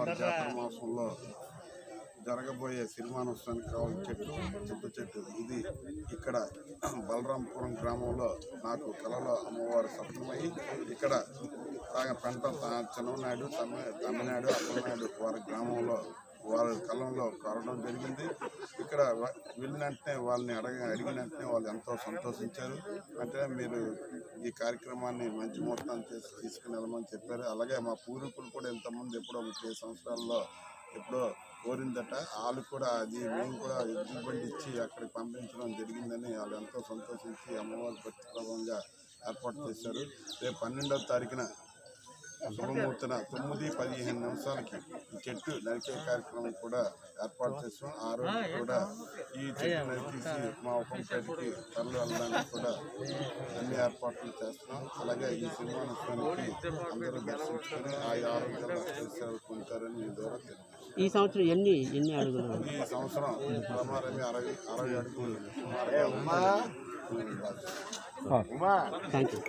అమ్మవారి జాతర మాసంలో జరగబోయే సిరిమానోత్సవానికి కావాల్సిన చింత చెట్టు ఇది ఇక్కడ బలరాంపురం గ్రామంలో నాకు కలలో అమ్మవారు సప్తమయ్యి ఇక్కడ పెంట చిన్ననాయుడు తమ్మినాయుడు అప్పలనాయుడు వారి గ్రామంలో వాళ్ళ కలంలో కోరడం జరిగింది. ఇక్కడ వెళ్ళినంటనే వాళ్ళని అడిగిన వెంటనే వాళ్ళు ఎంతో సంతోషించారు. అంటే మీరు ఈ కార్యక్రమాన్ని మంచి ముహూర్తాన్ని చేసి తీసుకుని వెళ్ళమని చెప్పారు. అలాగే మా పూర్వీకులు కూడా ఇంతకుముందు ఎప్పుడో 30 సంవత్సరాల్లో ఎప్పుడో కోరిందట. వాళ్ళు కూడా అది మేము కూడా ఎద్దుల బండి ఇచ్చి అక్కడికి పంపించడం జరిగిందని వాళ్ళు ఎంతో సంతోషించి అమ్మవారి భక్తి ప్రభావంగా ఏర్పాటు చేశారు. రేపు 12వ తారీఖున శుభముహూర్తన 9:15 నిమిషాలకి ఈ చెట్టు నరికే కార్యక్రమం కూడా ఏర్పాటు చేస్తాం. ఆ రోజు కూడా ఈ చెట్టు నరికేసి మా ఒక్కంపేటకి తరలి వెళ్ళడానికి కూడా అన్ని ఏర్పాట్లు చేస్తున్నాం. అలాగే ఈ సినిమానికి అందరూ దర్శించుకొని ఆ ఆరోగ్యాలు సేవలు పొందుతారని మీ ద్వారా తెలియదు. ఈ సంవత్సరం ఎన్ని అడుగులు? ఈ సంవత్సరం ప్రమారమే 60 అడుగులు. Thank you.